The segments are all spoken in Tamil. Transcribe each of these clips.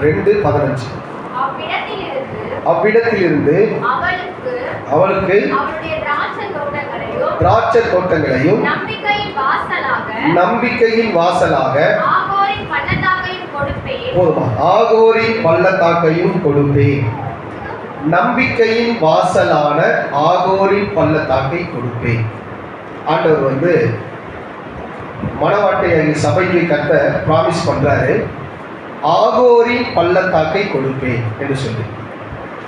2:15. அவ்விடத்திலிருந்து அவளுக்கு திராட்சை தோட்டங்களையும் நம்பிக்கையின் வாசலாக ஆகோரின் பள்ளத்தாக்கையும் கொடுப்பேன். நம்பிக்கையின் வாசலான ஆகோரின் பள்ளத்தாக்கை கொடுப்பேன். ஆண்டவர் மணவாட்டை சபைக்கு கர்த்தர் ப்ராமிஸ் பண்றாரு, ஆகோரின் பள்ளத்தாக்கை கொடுப்பேன் என்று சொல்லி.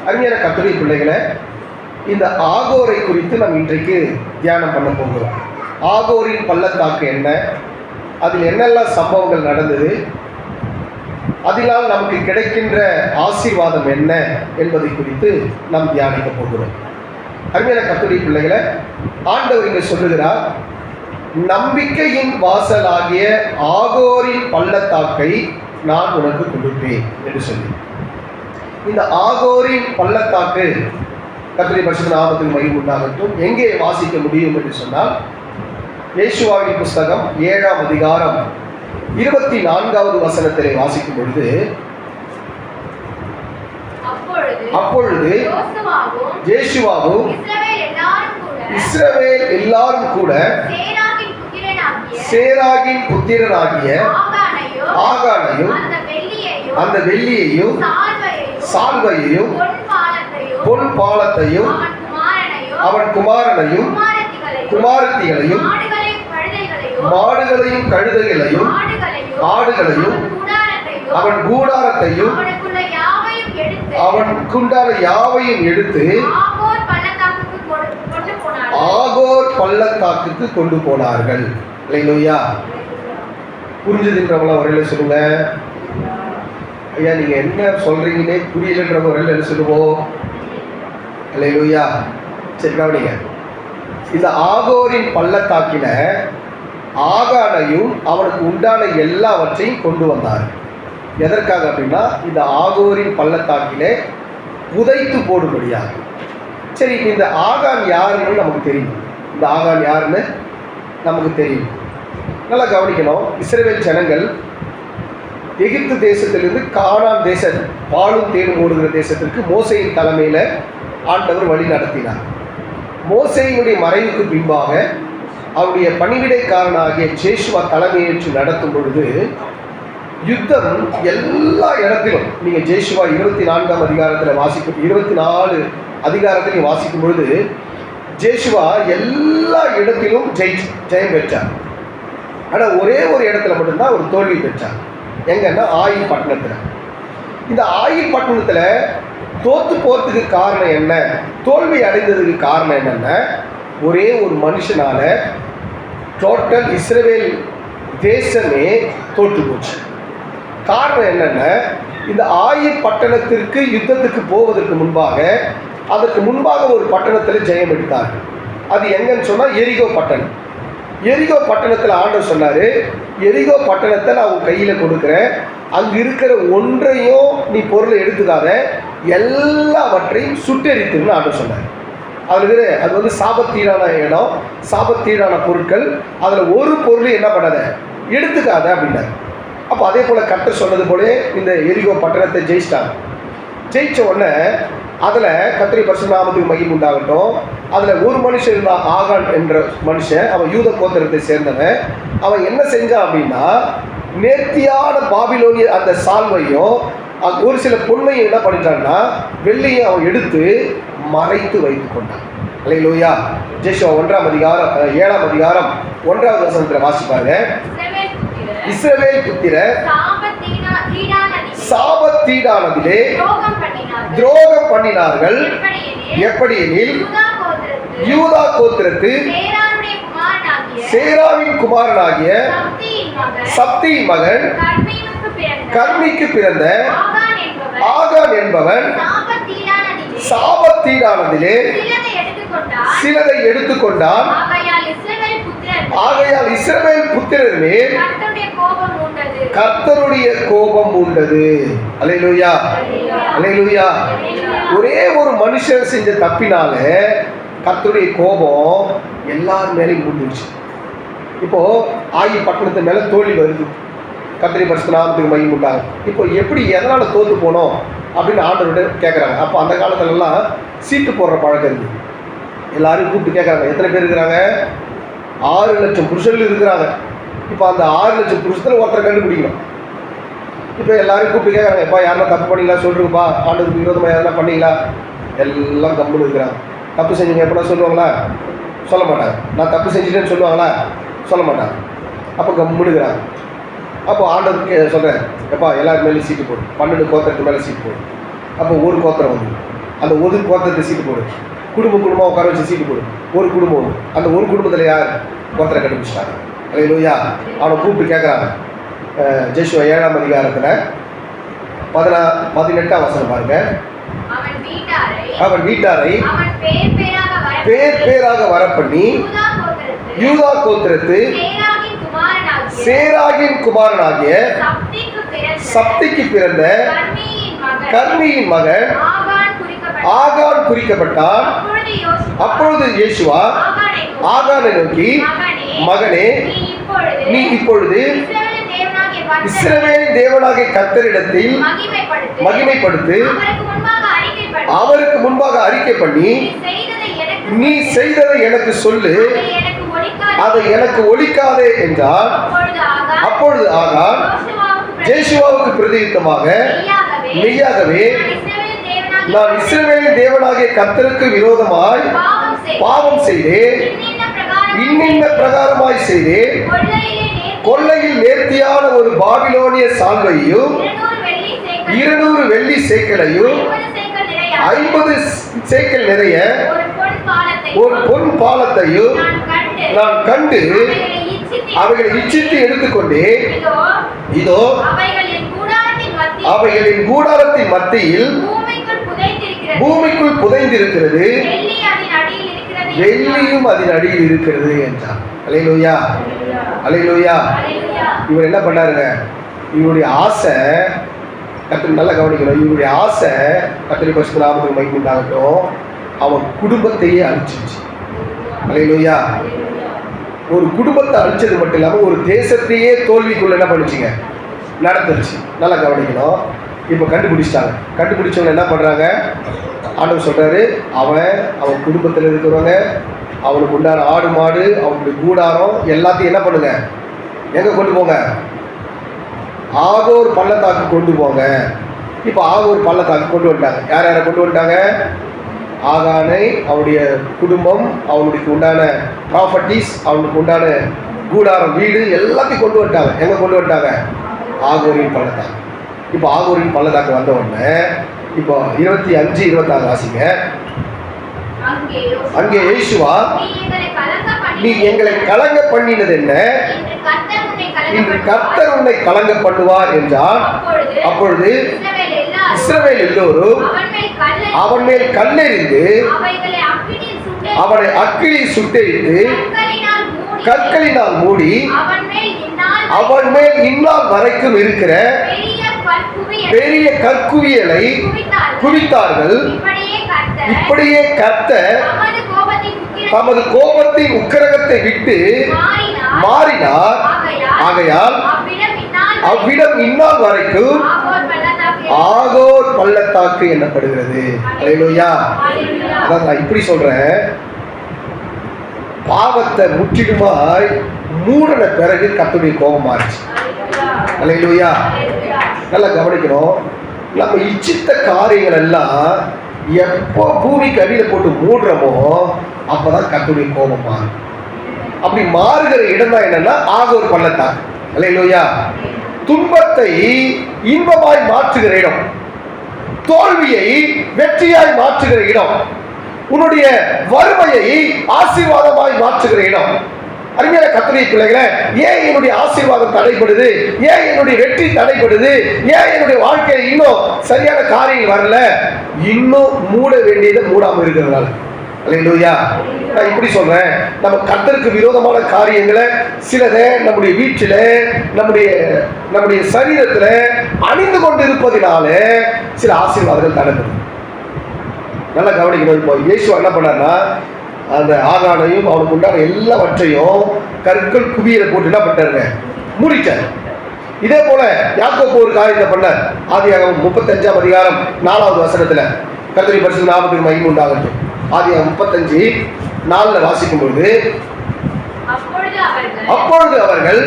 அருமையான கர்த்தருடைய பிள்ளைகளை, இந்த ஆகோரை குறித்து நாம் இன்றைக்கு தியானம் பண்ண போகிறோம். ஆகோரின் பள்ளத்தாக்கு என்ன, அதில் என்னெல்லாம் சம்பவங்கள் நடந்தது, அதனால் நமக்கு கிடைக்கின்ற ஆசீர்வாதம் என்ன என்பதை குறித்து நாம் தியானிக்க போகிறோம். அருமையான கர்த்தருடைய பிள்ளைகளை, ஆண்டவர் இங்கே சொல்லுகிறார், நம்பிக்கையின் வாசலாகிய ஆகோரின் பள்ளத்தாக்கை நான் உனக்கு கொடுப்பேன் என்று சொல்லி. இந்த ஆகோரின் பள்ளத்தாக்கு கர்த்தருடைய பரிசுத்த நாமத்துக்கு மகிமை உண்டாகட்டும் எங்கே வாசிக்க முடியும் என்று சொன்னால், யேசுவாவின் புஸ்தகம் 7ஆம் அதிகாரம் 24வது வசனத்திலே வாசிக்கும் பொழுது, அப்பொழுது யோசுவாவும் இஸ்ரவேல் எல்லாரும் கூட சேராகின் புத்திரனாகிய ஆகானையும் அந்த வெள்ளியையும் சால்வையையும் பொன் பாலத்தையும் அவன் குமாரனையும் குமாரத்திகளையும் மாடுகளையும் கழுதைகளையும் ஆடுகளையும் அவன் கூடாரத்தையும் அவனுக்குண்டான யாவையும் எடுத்து ஆகோர் பள்ளத்தாக்குக்கு கொண்டு போனார்கள். அல்லேலூயா. புரிஞ்சுதுன்றவங்கள ஒரே சொல்லுங்க. ஐயா நீங்க என்ன சொல்றீங்கன்னே புரியலன்றவங்க ஒரே என்ன சொல்லுவோம். அல்லேலூயா. சரி கவனிங்க. இந்த ஆகோரின் பள்ளத்தாக்கில ஆகானையும் அவனுக்கு உண்டான எல்லாவற்றையும் கொண்டு வந்தார். எதற்காக அப்படின்னா, இந்த ஆகோரின் பள்ளத்தாக்கிலே புதைத்து போடும்படியாக. சரி, இப்போ இந்த ஆகான் யாருன்னு நமக்கு தெரியும். இந்த ஆகான் யாருன்னு நமக்கு தெரியும். நல்லா கவனிக்கணும். இஸ்ரவேல் ஜனங்கள் எகிப்து தேசத்திலிருந்து கானான் தேசம், பாலும் தேனும் ஓடுகிற தேசத்திற்கு மோசேயின் தலைமையில் ஆண்டவர் வழி நடத்தினார். மோசேயினுடைய மறைவுக்கு பின்பாக அவருடைய பணிவிடைக்காரனாகிய ஜேசுவா தலைமையேற்று நடத்தும் பொழுது யுத்தம் எல்லா இடத்திலும், நீங்கள் ஜேசுவா 24ஆம் அதிகாரத்தில் வாசிக்கும் 24 அதிகாரத்தில் வாசிக்கும் பொழுது ஜேசுவா எல்லா இடத்திலும் ஜெயம் பெற்றார். ஆனால் ஒரே ஒரு இடத்துல மட்டும்தான் ஒரு தோல்வி பெற்றார். எங்கன்னா ஆயில் பட்டணத்தில். இந்த ஆயில் பட்டணத்தில் தோத்து போகிறதுக்கு காரணம் என்ன, தோல்வி அடைந்ததுக்கு காரணம் என்னென்ன, ஒரே ஒரு மனுஷனால டோட்டல் இஸ்ரவேல் தேசமே தோற்று போச்சு. காரணம் என்னென்ன, இந்த ஆயில் பட்டணத்திற்கு யுத்தத்துக்கு போவதற்கு முன்பாக, அதற்கு முன்பாக ஒரு பட்டணத்தில் ஜெயம் எடுத்தார்கள். அது எங்கன்னு சொன்னால் எரிகோ பட்டணம். எரிகோ பட்டணத்தில் ஆண்டவர் சொன்னார், எரிகோ பட்டணத்தை நான் உன் கையில் கொடுக்குறேன், அங்கே இருக்கிற ஒன்றையும் நீ பொருளை எடுத்துக்காத, எல்லாவற்றையும் சுட்டெரித்துன்னு ஆண்டவர் சொன்னார். அது சாபத்தீடான இடம், சாபத்தீடான பொருட்கள், அதில் ஒரு பொருள் என்ன பண்ணாத, எடுத்துக்காத அப்படின்னாரு. அப்போ அதே போல் கர்த்தர் சொன்னது போல இந்த எரிகோ பட்டணத்தை ஜெயிச்சிட்டாங்க. ஜெயிச்ச உடனே அதில் கர்த்தருடைய பரிசுத்த நாமத்துக்கு மகிமை உண்டாகட்டும், அதில் ஒரு மனுஷன் இருந்தான், ஆகான் என்ற மனுஷன். அவன் யூத கோத்திரத்தை சேர்ந்தவன். அவன் என்ன செஞ்சான் அப்படின்னா, நேர்த்தியான பாபிலோனிய அந்த சால்வையும் ஒரு சில பொண்ணையும் என்ன பண்ணிட்டான்னா வெள்ளையை அவன் எடுத்து மறைத்து வைத்து கொண்டான். அல்லேலூயா. ஜெஷுவா 1ஆம் அதிகாரம் 7ஆம் அதிகாரம் 1வது வசனத்தில் வாசிப்பாங்க. இஸ்ரவேல் புத்திரர் சாபத்தீடானதிலே துரோகம் பண்ணினார்கள். எப்படி எனில், யூதா கோத்திரத்து சேராவின் குமாரனாகிய சப்தியின் மகன் கர்மிக்கு பிறந்த ஆகான் என்பவன் சாபத்தீடானதிலே சிலதை எடுத்துக்கொண்டான். ஆகையால் இஸ்ரவேல் புத்திரர் மேல் கர்த்தருடைய கோபம் உண்டது. அல்லேலூயா, அல்லேலூயா. ஒரே ஒரு மனுஷன் செஞ்ச தப்பினால கர்த்தருடைய கோபம் எல்லார் மேலேயும் உண்டுச்சு. இப்போ ஆயி பட்டணத்து மேல தோல்வி வருது. கர்த்தருடைய பரிசுத்த நாமத்துக்கு மகிமை உண்டாகும். இப்போ எப்படி எதனால் தோற்று போனோம் அப்படின்னு ஆண்டவர்கிட்ட கேட்குறாங்க. அப்போ அந்த காலத்துலலாம் சீட்டு போடுற பழக்கம் இருக்குது. எல்லாரும் கூப்பிட்டு கேட்குறாங்க, எத்தனை பேர் இருக்கிறாங்க? 6 லட்சம் புருஷர்கள் இருக்கிறாங்க. இப்போ அந்த 6 லட்சம் புருஷத்தில் ஒருத்தரை கண்டுபிடிக்கணும். இப்போ எல்லாரும் கூப்பிட்டு கேட்குறாங்க, எப்பா யாரெல்லாம் தப்பு பண்ணிங்களா சொல்கிறீங்கப்பா, ஆண்டதுக்கு விரோதமாக யாரெல்லாம் பண்ணீங்களா? எல்லாம் கம்முன்னு இருக்கிறாங்க. தப்பு செஞ்சீங்க எப்படின்னா சொல்லுவாங்களா? சொல்ல மாட்டாங்க. நான் தப்பு செஞ்சுட்டேன்னு சொல்லுவாங்களா? சொல்ல மாட்டாங்க. அப்போ கம்முன்னு இருக்கிறாங்க. அப்போ ஆண்டதுக்கு சொல்கிறேன், எப்பா எல்லாருக்கு மேலே சீட்டு போடு, 12 கோத்திரத்துக்கு மேலே சீட்டு போடு. அப்போ ஒரு கோத்திரம் வந்து அந்த ஒரு கோத்திரத்தை சீட்டு போடு, குடும்பமாக உட்கார வச்சு சீட்டு போடு. ஒரு குடும்பம் ஒன்று, அந்த ஒரு குடும்பத்தில் யார் கோத்திரம் கண்டுபிடிச்சிட்டாங்க. அல்லேலூயா. அவனை கூப்பிட்டு கேட்குறாங்க. ஜெஷுவா 7ஆம் அதிகாரத்தில் 18ஆம் வசனம் பாருங்க. அவன் வீட்டாரை பேர் பேராக வரப்பண்ணி யூதா கோத்திரத்து சேராகின் குமாரனாகிய சப்திக்கு பிறந்த கர்மியின் மகன் ஆகான் குறிக்கப்பட்டான். அப்பொழுது யேசுவா ஆகானை நோக்கி, மகனே, நீ இப்பொழுது இஸ்ரவேலின் தேவனாகிய கர்த்தரிடத்தில் மகிமைப்படுத்து, அவருக்கு முன்பாக அறிக்கை பண்ணி, நீ செய்ததை எனக்கு சொல்லு, அதை எனக்கு ஒழிக்காதே என்றார். அப்பொழுது ஆகான் ஜேசுவாவுக்கு பிரதியுத்தமாக, மெய்யாகவே நான் இஸ்ரவேலின் தேவனாகிய கர்த்தருக்கு விரோதமாய் பாவம் செய்தேன், இன்னின்ன பிரகாரமாய் செய்தேன். கொள்ளையில் நேர்த்தியான ஒரு பாபிலோனிய சால்வையும் 200 வெள்ளி சேக்கலையும் 50 சேக்கல் நிறைய ஒரு பொன் பாலத்தையும் நான் கண்டு அவைகளை இச்சித்து எடுத்துக்கொண்டேன். இதோ அவைகளின் கூடாரத்தின் மத்தியில் பூமிக்குள் புதைந்திருக்கிறது, வெள்ளியும் அதன் அடியில் இருக்கிறது என்றார். அல்லேலூயா, அல்லேலூயா. இவர் என்ன பண்ணாருங்க? இவருடைய ஆசை, கர்த்தர் நல்லா கவனிக்கணும், இவருடைய ஆசை கர்த்தருடைய பரிசுத்த நாமத்துக்கு மகிமை உண்டாகட்டும், அவன் குடும்பத்தையே அழிச்சிருச்சு. அல்லேலூயா. ஒரு குடும்பத்தை அழிச்சது மட்டும் இல்லாமல் ஒரு தேசத்தையே தோல்விக்குள்ள என்ன பண்ணிச்சுங்க? நடந்துருச்சு. நல்லா கவனிக்கணும். இப்போ கண்டுபிடிச்சிட்டாங்க. கண்டுபிடிச்சவங்க என்ன பண்ணுறாங்க? ஆண்டவர் சொல்கிறாரு, அவன் குடும்பத்தில் இருக்கிறவங்க, அவனுக்கு உண்டான ஆடு மாடு, அவனுடைய கூடாரம் எல்லாத்தையும் என்ன பண்ணுங்க? எங்கே கொண்டு போங்க? ஆகோர் பள்ளத்தாக்கு கொண்டு போங்க. இப்போ ஆகோர் பள்ளத்தாக்கு கொண்டு வந்துட்டாங்க. யார் யாரை கொண்டு வந்துட்டாங்க? ஆகானை, அவனுடைய குடும்பம், அவனுக்கு உண்டான ப்ராப்பர்ட்டிஸ், அவனுக்கு உண்டான கூடாரம், வீடு எல்லாத்தையும் கொண்டு வந்துட்டாங்க. எங்கே கொண்டு வந்துட்டாங்க? ஆகோரின் பள்ளத்தாக்கு. இப்போ ஆகோரின் பள்ளத்தாக்கு வந்த உடனே இப்போ 25, 26 வாசிங்க. அங்கே யேசுவா, நீ எங்களை கலங்க பண்ணினது என்ன? இன்று கர்த்தர் உன்னை கலங்க பண்ணுவார் என்றார். அப்பொழுது இஸ்ரவேல் எல்லோரும் அவன் மேல் கல்லெறிந்து அவனை அக்கினியில் சுட்டெரித்து கற்களினால் மூடி அவன் மேல் இந்நாள் வரைக்கும் இருக்கிற பெரிய கற்குவியலை குவித்தார்கள். இப்படியே கர்த்தர் தமது கோபத்தின் உக்கிரகத்தை விட்டு மாறினார். ஆகையால் அவ்விடம் இந்நாள் வரைக்கும் ஆகோர் பள்ளத்தாக்கு என்னப்படுகிறது. அல்லேலூயா. அதான் நான் இப்படி சொல்றேன், பாவத்தை முற்றிலுமாய் மூடின பிறகு கர்த்தருடைய கோபம் மாறிச்சு. அல்லேலூயா. நல்லா கவனிக்கணும். நம்ம இச்சித்த காரியங்கள் எல்லாம் எப்போ பூமிக்கு அடியில் போட்டு மூடுறோமோ அப்பதான் கர்த்தருடைய கோபம் மாறும். அப்படி மாறுகிற இடம் தான் என்னன்னா ஆகோர் பள்ளத்தாக்கு. அல்லேலூயா. துன்பத்தை இன்பமாய் மாற்றுகிற இடம், தோல்வியை வெற்றியாய் மாற்றுகிற இடம், உன்னுடைய வறுமையை ஆசீர்வாதமாய் மாற்றுகிற இடம். அருமையான கர்த்தருடைய பிள்ளைகளே, ஏன் என்னுடைய ஆசீர்வாதம் தடைப்படுது? ஏன் என்னுடைய வெற்றி தடைப்படுது? ஏன் என்னுடைய வாழ்க்கையில் இன்னும் சரியான காரியங்கள் வரல? இன்னும் மூட வேண்டியதை மூடாம இருக்கிறதுனால. அல்லேலூயா. நான் இப்படி சொல்றேன், நம்ம கர்த்தருக்கு விரோதமான காரியங்களை சிலதை நம்முடைய வீட்டில், நம்முடைய சரீரத்துல அணிந்து கொண்டு இருப்பதினால சில ஆசீர்வாதங்கள் தடைப்படுது. நல்லா கவனிக்கணும். இப்போ இயேசு என்ன பண்ணார்னா, அந்த ஆகானையும் அவனுக்கு உண்டான எல்லாவற்றையும் கற்கள் குவியலை போட்டு என்ன பண்ணிட்டாருங்க? மூடிட்டார். இதே போல யாக்கோப்பு ஒரு காரியத்தை பண்ணார். ஆதியாகமம் 35ஆம் அதிகாரம் 4வது வசனத்துல கர்த்தருடைய பரிசுத்த நாமத்துக்கு மகிமை உண்டாகட்டும். ஆதியாகமம் 35:4 வாசிக்கும் பொழுது, அப்பொழுது அவர்கள்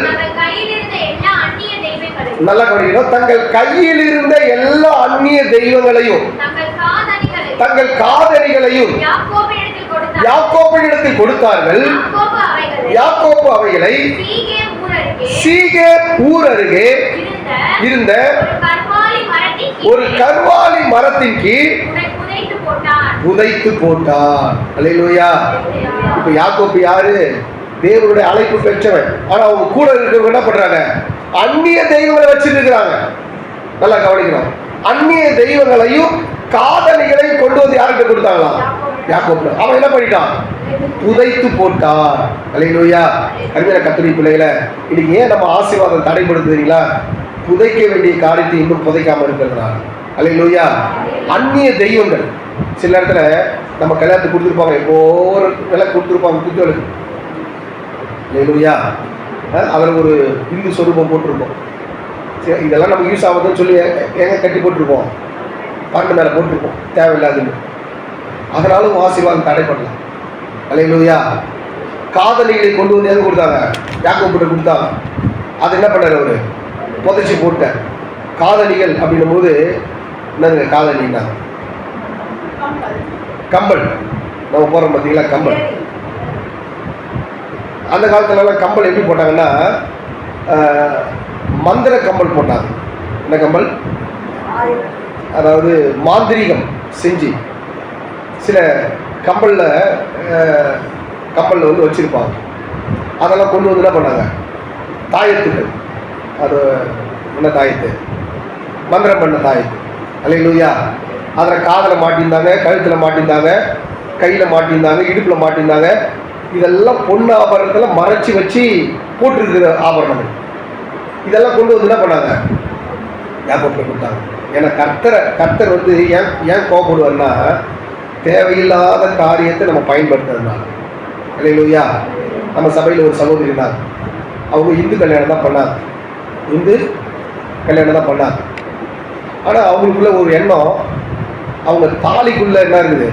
நல்லா கவனிக்கணும், தங்கள் கையில் இருந்த எல்லா அந்நிய தெய்வங்களையும் தங்கள் காதணிகளையும் யாக்கோபினிடத்தில் கொடுத்தார்கள். யாக்கோப்பு அவைகளை சீகேம் ஊர் அருகே இருந்த ஒரு கர்வாலி மரத்தின் கீழ் புதைத்து போட்டான். அல்லேலூயா. இப்ப யாக்கோப்பு யாரு? தேவனுடைய அழைப்பு பெற்றவன். ஆனா அவங்க கூட இருக்கிறவங்க என்ன பண்றாங்க? அந்நிய தெய்வங்களை வச்சிருக்கிறாங்க. நல்லா கவனிக்கணும். அந்நிய தெய்வங்களையும் காதணிகளையும் கொண்டு வந்து யார்கிட்ட கொடுத்தாங்களா? யாக்கோப்பு. அவன் என்ன பண்ணிட்டான்? புதைத்து போட்டான். அல்லேலூயா. அருமையான கர்த்தருடைய பிள்ளைகளே, இன்னைக்கு ஏன் நம்ம ஆசீர்வாதம் தடைபடுத்துறீங்களா? புதைக்க வேண்டிய காரியத்தை இன்னும் புதைக்காம இருக்கிறதுனால. அல்லேலூயா. அந்நிய தெய்வங்கள் சில இடத்துல நம்ம கல்யாணத்துக்கு கொடுத்துருப்பாங்க, எப்போ ஒரு விலை கொடுத்துருப்பாங்க குத்துவலுக்கு. அல்லேலூயா. அதில் ஒரு இந்து சொரூபம் போட்டிருப்போம். சரி, இதெல்லாம் நம்ம யூஸ் ஆகுதுன்னு சொல்லி எங்கே கட்டி போட்டிருப்போம், பாட்டு மேலே போட்டிருப்போம், தேவையில்லாதுன்னு. அதனாலும் ஆசீர்வாதம் தடைப்படலாம். அல்லேலூயா. காதலிகளை கொண்டு வந்து எது கொடுத்தாங்க? யாக்கோபுட்ட கொடுத்தாங்க. அது என்ன பண்ணார்? அவரு புதைச்சி போட்டார். காதலிகள் அப்படின்னும் போது என்னதுங்க காதலின்னா? கம்பல். நம்ம போகிறோம் பார்த்தீங்களா, கம்பல். அந்த காலத்துலலாம் கம்பல் எப்படி போட்டாங்கன்னா, மந்திர கம்பல் போட்டாங்க. என்ன கம்பல்? அதாவது மாந்திரீகம் செஞ்சு சில கம்பலில் வந்து வச்சுருப்பாங்க. அதெல்லாம் கொண்டு வந்து என்ன பண்ணாங்க? தாயத்துக்கள். அது என்ன தாயத்து? மந்திரம் பண்ண தாயத்து. அல்லேலூயா. அதில் காதில் மாட்டியிருந்தாங்க, கழுத்தில் மாட்டியிருந்தாங்க, கையில் மாட்டியிருந்தாங்க, இடுப்பில் மாட்டியிருந்தாங்க. இதெல்லாம் பொண்ணு ஆபரணத்தில் மறைச்சி வச்சு போட்டிருக்கிற ஆபரணங்கள். இதெல்லாம் கொண்டு வந்து என்ன பண்ணாங்க? யாக்கோபுக்கு கொடுத்தாங்க. ஏன்னா கர்த்தர் வந்து ஏன் கோபப்படுவார்னா, தேவையில்லாத காரியத்தை நம்ம பயன்படுத்துறதுனால. அல்லேலூயா. நம்ம சபையில் ஒரு சகோதரி இருந்தாங்க. அவங்க இந்து கல்யாணம் தான் பண்ணாங்க. இந்து கல்யாணம் தான் பண்ணாங்க. ஆனால் அவங்களுக்குள்ள ஒரு எண்ணம், அவங்க தாலிக்குள்ள என்ன இருக்குது?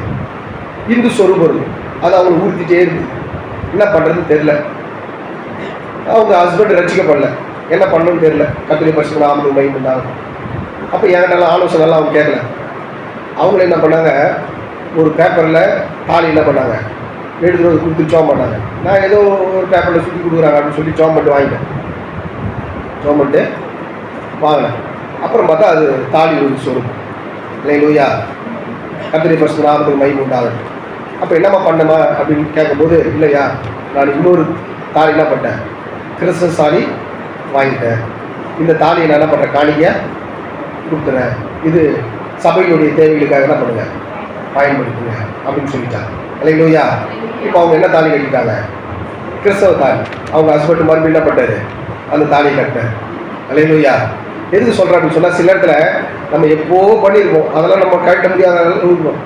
இந்து சொரூபம் இருக்குது. அது அவங்க ஊற்றிட்டே இருக்குது. என்ன பண்ணுறதுன்னு தெரில. அவங்க ஹஸ்பண்ட் ரசிக்கப்படல, என்ன பண்ணணும்னு தெரில. கர்த்தருடைய பரிசுத்த நாமத்துக்கு மகிமை உண்டாகட்டும். அப்போ என்கிட்டலாம் ஆலோசனைலாம் அவங்க கேட்கல. அவங்கள என்ன பண்ணாங்க? ஒரு பேப்பரில் தாலி என்ன பண்ணாங்க? எடுத்துகிட்டு வந்து கொடுத்து ஜோம் பண்ணாங்க. நான் ஏதோ ஒரு பேப்பரில் சுற்றி கொடுக்குறாங்க அப்படின்னு சொல்லி ஜோம் பண்ணிட்டு வாங்கிட்டேன். ஜோம் பண்ணிட்டு வாங்கினேன். அப்புறம் பார்த்தா அது தாலி ஒரு சொரூபம். அல்லேலூயா. கர்த்தருடைய பரிசுத்த நாமத்துக்கு மகிமை உண்டாகட்டும். அப்போ என்னம்மா பண்ணமா அப்படின்னு கேட்கும்போது, இல்லையா நான் இன்னொரு தாலி என்ன பண்ணேன்? கிறிஸ்தவ தாலி வாங்கிட்டேன். இந்த தாலியை நான் என்ன பண்ணுறேன்? காணிக்க கொடுத்துறேன். இது சபையினுடைய தேவைகளுக்காக என்ன பண்ணுங்க? பயன்படுத்துங்க அப்படின்னு சொல்லிட்டாங்க. அல்லேலூயா. இப்போ அவங்க என்ன தாலி கட்டிட்டாங்க? கிறிஸ்தவ தாலி. அவங்க ஹஸ்பண்ட் மறுபடியும் என்ன பண்ணாரு? அந்த தாலியை கட்டினேன். அல்லேலூயா. எதுக்கு சொல்கிறேன் அப்படின்னு சொன்னால், சில இடத்துல நம்ம எப்போ பண்ணியிருக்கோம், அதெல்லாம் நம்ம கட்ட முடியாத இருக்கும்.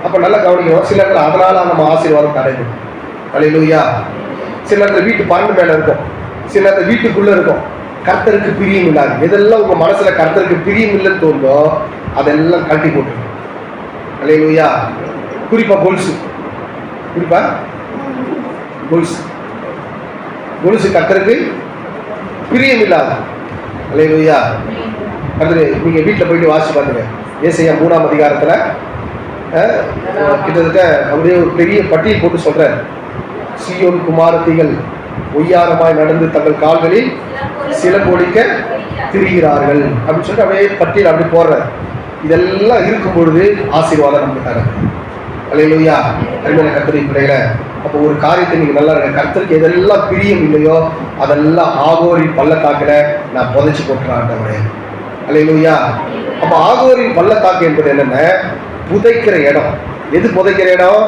அப்போ நல்லா கவனிக்கணும். சில இடத்துல அதனால் நம்ம ஆசீர்வாதம் தடைபடும். அல்லேலூயா. சில இடத்துல வீட்டு பன்னெண்டு மேலே இருக்கும், சில இடத்துல வீட்டுக்குள்ளே இருக்கும். கர்த்தருக்கு பிரியம் இல்லாது எதெல்லாம் உங்கள் மனசில் கர்த்தருக்கு பிரியம் இல்லைன்னு தோணுதோ அதெல்லாம் கழட்டி போட்டுருங்க. அல்லேலூயா. குறிப்பாக கொலுசு. குறிப்பாக கொலுசு கர்த்தருக்கு பிரியம் இல்லாது. அல்லேலூயா. கர்த்தர் நீங்கள் வீட்டில் போயிட்டு வாசிச்சு பார்த்துங்க. ஏசாயா 3ஆம் அதிகாரத்தில் கிட்டத்தட்ட அப்படியே ஒரு பெரிய பட்டியல் போட்டு சொல்கிறார். சீயோன் குமாரத்திகள் ஒய்யாரமாய் நடந்து தங்கள் கால்களில் சிலம்பொலிக்க திரிகிறார்கள் அப்படின்னு சொல்லிட்டு அப்படியே பட்டியல் அப்படி போடுறார். இதெல்லாம் இருக்கும் பொழுது ஆசீர்வாதம் நமக்கு தர. அல்லேலூயா. அருமையான கர்த்தருடைய பிள்ளைகளே, அப்போ ஒரு காரியத்தை நீங்கள் நல்லா இருக்க, கர்த்தருக்கு எதெல்லாம் பிரியம் இல்லையோ அதெல்லாம் ஆகோரின் பள்ளத்தாக்கில் நான் புதைச்சி போட்டுறாண்டவரே. அல்லேலூயா. அப்போ ஆகோரின் பள்ளத்தாக்கு என்பது என்னென்ன? புதைக்கிற இடம். எது புதைக்கிற இடம்?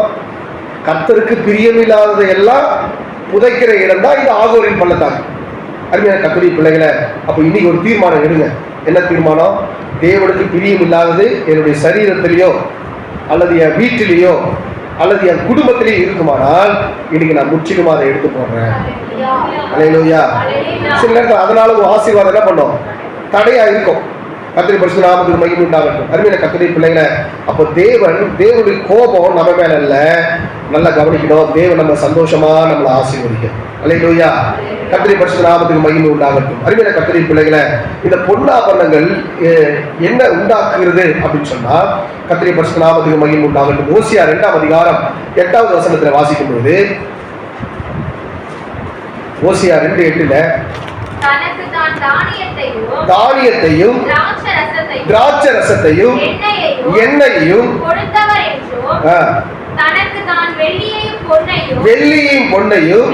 கர்த்தருக்கு பிரியமில்லாததை எல்லாம் புதைக்கிற இடம் தான் இது ஆகோரின் பள்ளத்தாக்கு. அருமையான கர்த்தருடைய பிள்ளைகளை, அப்போ இன்னைக்கு ஒரு தீர்மானம் எடுங்க. என்ன தீர்மானம்? தேவனுக்கு பிரியம் இல்லாதது என்னுடைய சரீரத்திலேயோ அல்லது என் வீட்டிலேயோ அல்லது என் குடும்பத்திலே இருக்குமானால் இன்னைக்கு நான் முற்றிலுமா அதை எடுத்து போடுறேன். அல்லேலூயா. சில நேரத்தில் அதனால ஒரு ஆசீர்வாதம் என்ன பண்ணும், தடையா இருக்கும். கர்த்தருடைய பரிசுத்த நாமத்துக்கு மகிமை உண்டாகட்டும். அருமையான கர்த்தருடைய பிள்ளைகளை, அப்போ தேவனுடைய கோபம் நம்ம மேல இல்ல. நல்லா கவனிக்கணும், தேவன் நம்ம சந்தோஷமா நம்மளை ஆசீர்வதிக்கும். அல்லேலூயா. கர்த்தருடைய பரிசுத்த நாமத்துக்கு மகிமை உண்டாகட்டும். அருமையான கர்த்தருடைய பிள்ளைகளை, இந்த பொன்னாபரணங்கள் என்ன உண்டாக்குகிறது அப்படின்னு சொன்னா, கர்த்தருடைய பரிசுத்த நாமத்துக்கு மகிமை உண்டாகட்டும். ஓசியா 2ஆம் அதிகாரம் 8வது வசனத்துல வாசிக்கும் பொழுது, ஓசியா 2:8 தானியத்தையும் திராட்சரசத்தையும் எண்ணெயையும் வெள்ளியையும் பொன்னையும்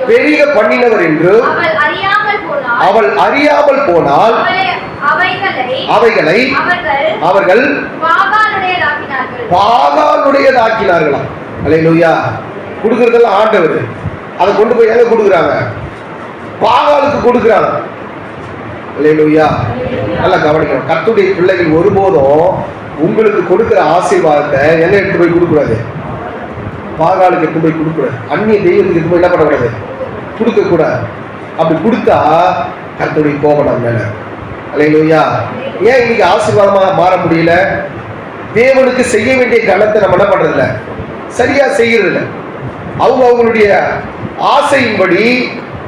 பெருக பண்ணினவர் என்று அவள் அறியாமல் போனால் அவைகளை அவர்கள் பாகாலுடையதாக்கினார்களாம். அல்லேலூயா. கொடுக்கறதெல்லாம் ஆண்டவர், அதை கொண்டு போய் எங்க கொடுக்குறாங்க, பாகாலுக்கு கொடுக்குறாங்க. அல்லேலூயா. நல்லா கவனிக்கணும். கர்த்தருடைய பிள்ளைகள் ஒருபோதும் உங்களுக்கு கொடுக்கிற ஆசீர்வாதத்தை என்ன எடுத்து போய் கொடுக்கூடாது, பாகாலுக்கு எடுத்து போய் கொடுக்கூடாது, அந்நிய தெய்வத்துக்கு எடுத்து போய் என்ன பண்ணக்கூடாது, கொடுக்க கூடாது. அப்படி கொடுத்தா கர்த்தருடைய கோபம் நம்ம மேல. அல்லேலூயா. ஏன் இன்னைக்கு ஆசீர்வாதமா மாற முடியல? தேவனுக்கு செய்ய வேண்டிய கணத்தை நம்ம என்ன பண்றதில்ல, சரியா செய்யறதில்ல. அவங்களுடைய ஆசையின்படி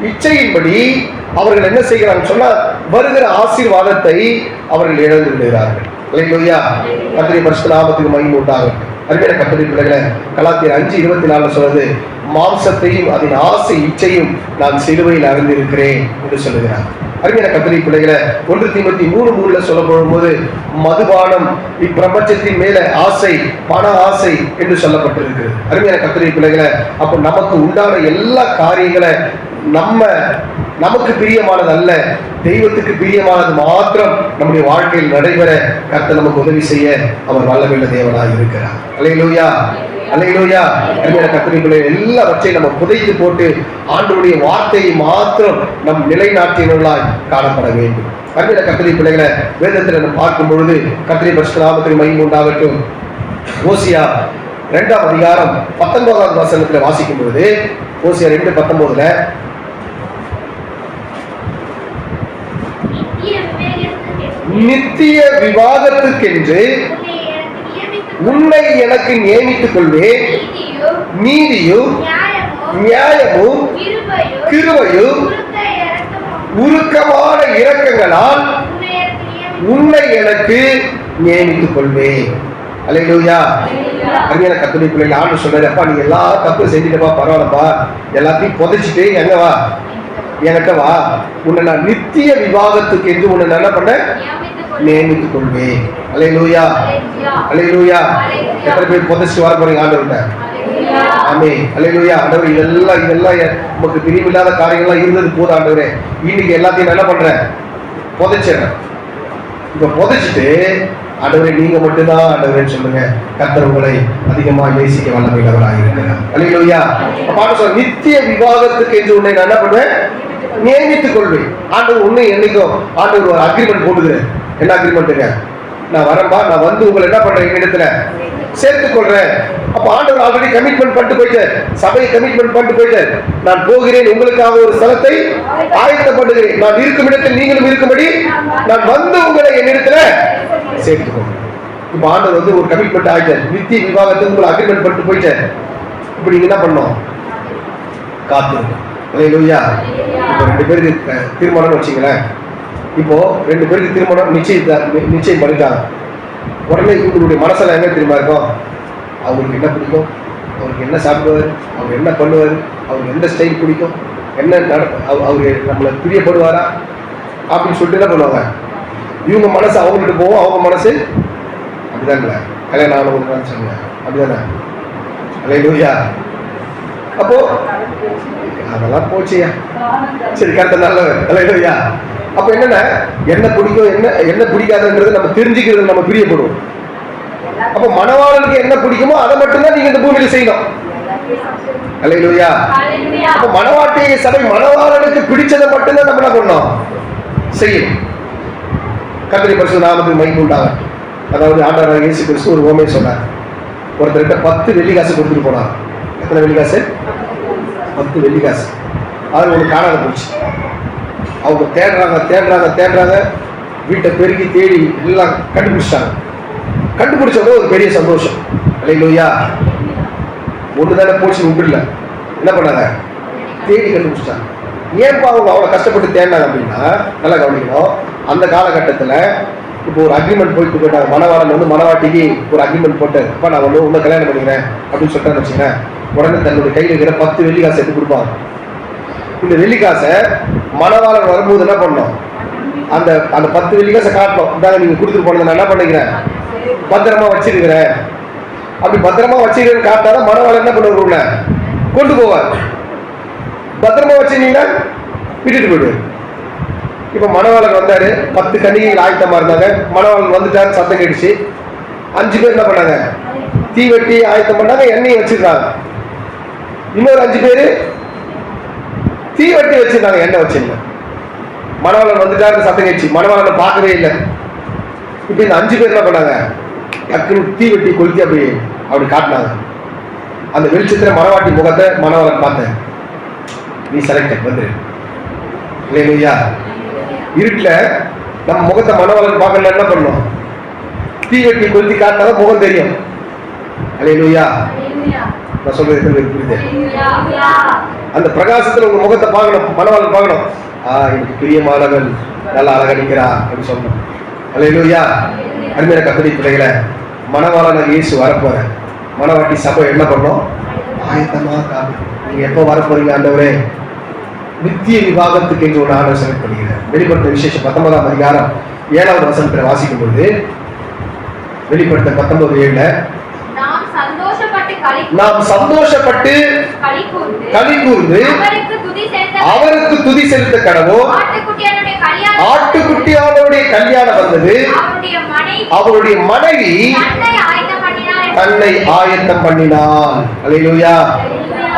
இச்சையின்படி அவர்கள் என்ன செய்கிறாங்க சொன்னா, வருகிற ஆசீர்வாதத்தை அவர்கள் இழந்து விடுகிறார்கள். அல்லேலூயா. கர்த்தருடைய பரிசுத்த நாமத்துக்கு மகிமை உண்டாகட்டும். அருமையான கர்த்தருடைய பிள்ளைகளை, கலாத்தியர் 5:24 சொல்றது, மாம்சத்தையும் அதன் ஆசை இச்சையும் நான் சிலுவையில் அறிந்திருக்கிறேன் என்று சொல்லுகிறார். அருமையான கர்த்தருடைய பிள்ளைகளை, 1 தீமோத்தேயு 3:3 சொல்ல போகும்போது, மதுபானம் இப்பிரபஞ்சத்தின் மேல ஆசை, பண ஆசை என்று சொல்லப்பட்டிருக்கிறது. அருமையான கர்த்தருடைய பிள்ளைகளை, அப்ப நமக்கு உண்டான எல்லா காரியங்களை நமக்கு பிரியமானது அல்ல, தெய்வத்துக்கு பிரியமானது மாத்திரம் நம்முடைய வாழ்க்கையில் நடைபெற கர்த்தர் நமக்கு உதவி செய்ய அவர் வல்லமையுள்ள தேவனாய் இருக்கிறார். அல்லேலூயா. அல்லேலூயா. அருமையான கர்த்தருடைய பிள்ளைகள், எல்லாவற்றையும் நம்ம புதைத்து போட்டு ஆண்டவருடைய வார்த்தையை மாத்திரம் நம் நிலைநாட்டினர்களாய் காணப்பட வேண்டும். அருமையான கர்த்தருடைய பிள்ளைகளை, வேதத்தில் நம்ம பார்க்கும் பொழுது கர்த்தருடைய பரிசுத்த நாமத்துக்கு மகிமை உண்டாகட்டும். ஓசியா 2ஆம் அதிகாரம் 19வது வசனத்துல வாசிக்கும் பொழுது, ஓசியா 2:19 நித்திய விவாகத்துக்கென்று உன்னை எனக்கு நியமித்துக் கொள்வேன், நீதியும் நியாயமும் கிருபையும் உருக்கமான இரக்கங்களால் உன்னை எனக்கு நியமித்துக் கொள்வேன். அல்லேலூயா. அருமையான கர்த்தருடைய பிள்ளைகள், ஆண்டவர் சொல்றாரு, அப்பா நீ எல்லா தப்பு செஞ்சுட்டப்பா, பரவாயில்லப்பா, எல்லாத்தையும் புதைச்சிட்டு எங்க வா, என்கிட்ட வா, உன்னை நான் நித்திய விவாகத்துக்கு என்று உன்னை என்ன பண்ண நியமித்துக் கொள்வேன். அல்லேலூயா. அல்லேலூயா. எத்தனை பேர் புதைச்சிட்டு வர போறீங்க ஆண்டவர்கிட்ட? ஆமென். அல்லேலூயா. ஆண்டவர், இதெல்லாம் நமக்கு பிரியமில்லாத காரியங்கள்லாம் இருந்தது போதும் ஆண்டவரே, இன்னைக்கு எல்லாத்தையும் நான் என்ன பண்றேன், புதைச்சிடுறேன். இப்ப புதைச்சிட்டு, ஆண்டவரே நீங்க மட்டும்தான் ஆண்டவரேன்னு சொல்லுங்க. கர்த்தர் உங்களை அதிகமா நேசிக்க வல்லமையுள்ளவராக இருக்கிறார். அல்லேலூயா. அப்ப சொல்ற, நித்திய விவாகத்துக்கு என்று உன்னை நான் என்ன பண்ணுவேன், நியமித்துக் கொள்வேன். ஆண்டவர் உன்னை என்னைக்கும் ஆண்டவர் ஒரு அக்ரிமெண்ட் போடுகிறேன். என்ன அக்ரிமெண்ட்டுங்க? நான் வரம்பா, நான் வந்து உங்களை என்ன பண்றேன், என்னிடத்துல சேர்த்துக் கொள்றேன். அப்ப ஆண்டவர் ஆல்ரெடி கமிட்மெண்ட் பண்ணிட்டு போயிட்டு, சபையை கமிட்மெண்ட் பண்ணிட்டு போயிட்டு, நான் போகிறேன், உங்களுக்காக ஒரு ஸ்தலத்தை ஆயத்தப்படுகிறேன், நான் இருக்கும் இடத்தில் நீங்களும் இருக்கும்படி நான் வந்து உங்களை என்னிடத்துல சேர்த்துக்கொள்றேன். இப்ப ஆண்டவர் வந்து ஒரு கமிட்மெண்ட் ஆயிட்டார், நித்திய விவாகத்துக்கு உங்களை அக்ரிமெண்ட் பண்ணிட்டு போயிட்டு, இப்ப நீங்க என்ன பண்ணணும், காத்திருக்கணும். அல்லேலூயா. இப்போ 2 பேருக்கு திருமணம் வச்சுங்களேன். இப்போ 2 பேருக்கு திருமணம் நிச்சயம் பண்ணிட்டாங்க. உடனே இவங்களுடைய மனசுல என்ன தெரியுமா இருக்கும், அவங்களுக்கு என்ன பிடிக்கும், அவருக்கு என்ன சாப்பிடுவார், அவர் என்ன பண்ணுவார், அவருக்கு எந்த ஸ்டைல் பிடிக்கும், என்ன அவரு நம்மளை பிரியப்படுவாரா அப்படின்னு சொல்லிட்டு என்ன பண்ணுவாங்க, இவங்க மனசு அவங்கள்ட்ட போவோம், அவங்க மனசு அப்படிதாங்களே, கல்யாணம் ஆனவங்க சொல்லுங்க அப்படிதானே. அல்லேலூயா. அப்போ அதெல்லாம் போச்சியா, சரி கரெக்டாக நல்லவர். அல்லேலூயா. அப்ப என்னன்னா, என்ன பிடிக்கும் என்ன பிடிக்காதுங்கிறது நம்ம தெரிஞ்சுக்கிறது, நம்ம பிரியப்படுவோம். அப்ப மணவாளனுக்கு என்ன பிடிக்குமோ அதை மட்டும்தான் நீங்க இந்த பூமியில செய்யணும். அல்லேலூயா. அப்ப மணவாட்டிய சபை மணவாளனுக்கு பிடிச்சதை மட்டும்தான் நம்ம என்ன பண்ணணும், செய்யணும். கர்த்தருடைய பரிசுத்த நாமத்துக்கு மகிமை உண்டாகட்டும். அதாவது ஆண்டவராகிய இயேசு கிறிஸ்து ஒரு உவமையை சொன்னார். ஒருத்தர்கிட்ட 10 வெள்ளிக்காசு கொடுத்துட்டு போனார். எத்தனை வெள்ளிக்காசு? 10 வெள்ளிக்காசு. அது ஒன்று காணாத போச்சு. அவங்க தேடுறாங்க, வீட்டை பெருக்கி தேடி எல்லாம் கண்டுபிடிச்சிட்டாங்க. கண்டுபிடிச்சவங்க ஒரு பெரிய சந்தோஷம். அல்லேலூயா. ஒன்று தானே போச்சு விட்டுல. என்ன பண்ணாங்க? தேடி கண்டுபிடிச்சிட்டாங்க. ஏன்பா அவங்க அவ்வளோ கஷ்டப்பட்டு தேடினாங்க அப்படின்னா, நல்லா கவனிக்கணும். அந்த காலகட்டத்தில் இப்போ ஒரு அக்ரிமெண்ட் போயிட்டாங்க. மணவாளன் மணவாட்டிக்கு ஒரு அக்ரிமெண்ட் போட்டார். அப்பா நான் உன்னை கல்யாணம் பண்ணிக்கிறேன் அப்படின்னு சொல்லிட்டான்னு வச்சுக்கிறேன். உடனே தன்னுடைய கையில் இருக்கிற 10 வெள்ளிக்காசு எடுத்து கொடுப்பாங்க. இந்த வெள்ளிக்காசை மணவாளன் வரும்போது என்ன பண்ணணும்? அந்த 10 வெள்ளிக்காசை காட்டணும். இதாங்க நீங்க கொடுத்துட்டு போனதை நான் என்ன பண்ணிக்கிறேன், பத்திரமா வச்சிருக்கிறேன். அப்படி பத்திரமா வச்சிருக்கிறேன்னு காட்டாதான் மணவாளன் என்ன பண்ணுவாங்க, கொண்டு போவார். பத்திரமா வச்சிருந்தீங்கன்னா விட்டுட்டு போயிடுவார். இப்ப மணவாளன் வந்தாரு, 10 கன்னிகைகள் ஆயத்தமா இருந்தாங்க. மணவாளன் வந்துட்டாரு, சத்தம் கேட்டுச்சு. 5 பேர் என்ன பண்ணாங்க, தீவெட்டி ஆயத்தம் பண்ணாங்க, எண்ணெயை வச்சிருக்காங்க. இன்னொரு 5 பேரு தீவெட்டி வச்சிருந்தாங்க, எண்ணெய் வச்சிருந்தாங்க. மணவாளன் வந்துட்டாரு, சத்தம் கேட்டுச்சு. மணவாளனை பார்க்கவே இல்லை. இப்ப இந்த 5 பேர் என்ன பண்ணாங்க, டக்குன்னு தீவெட்டி கொளுத்தி அப்படி காட்டினாங்க. அந்த வெளிச்சத்துல மணவாட்டி முகத்தை மணவாளன் பார்த்தேன். நீ செலக்டட் வந்துரு. இல்லையா? இருட்டுல நம்ம முகத்தை மணவாளன் பார்க்கல, என்ன பண்ணணும்? தீவெட்டி கொளுத்தி காட்டினாதான் முகம் தெரியும். அல்லேலூயா. நான் சொல்றது புரியுது? அந்த பிரகாசத்துல உங்க முகத்தை பார்க்கணும், மணவாளன் பார்க்கணும். எனக்கு பிரியமானவன் நல்லா அழகா நிக்கிறா அப்படின்னு சொல்லணும். அல்லேலூயா. அருமையான கர்த்தருடைய பிள்ளைகளை, மணவாளன் இயேசு வரப்போற மணவாட்டி சபை என்ன பண்ணணும்? ஆயத்தமா காமி. நீங்க எப்ப வரப்போறீங்க ஆண்டவரே? நித்திய விவாகத்துக்கு என்று ஒரு ஆண்டவர் செலக்ட் பண்ணுகிறேன். வெளிப்படுத்த விசேஷம் 19ஆம் அதிகாரம் 7வது வசனத்தில் வாசிக்கும் பொழுது, வெளிப்படுத்த 19:7 நாம் சந்தோஷப்பட்டு களி கூர்ந்து அவருக்கு துதி செலுத்த கடவோம். ஆட்டுக்குட்டியானவருடைய கல்யாணம் வந்தது, அவருடைய மனைவி தன்னை ஆயத்தம் பண்ணினாள். அல்லேலூயா.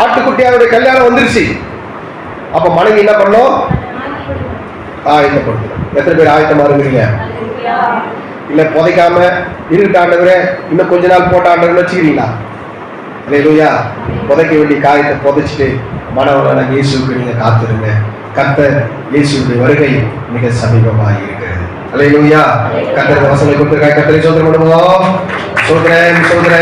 ஆட்டுக்குட்டியானவருடைய கல்யாணம் வந்துருச்சு. அப்ப மனைவி என்ன பண்ணோம்? ஆயத்தப்படுத்தணும். எத்தனை பேர் ஆயத்தமா இருக்கிறீங்க? இல்ல புதைக்காம இருக்கிட்ட ஆண்டவரே இன்னும் கொஞ்ச நாள் போட்ட ஆண்டவர்னு வச்சுக்கிறீங்களா? அல்லேலூயா. புதைக்க வேண்டிய காயத்தை புதைச்சிட்டு மணவாளனாகிய இயேசுவுக்கு நீங்க காத்திருங்க. கர்த்தர் இயேசுவுடைய வருகை மிக சமீபமாக இருக்கிறது. அல்லேலூயா. கர்த்தர் வசனங்களை கொடுத்திருக்கார். கர்த்தரை சோதனை பண்ணுவோம். சோதனை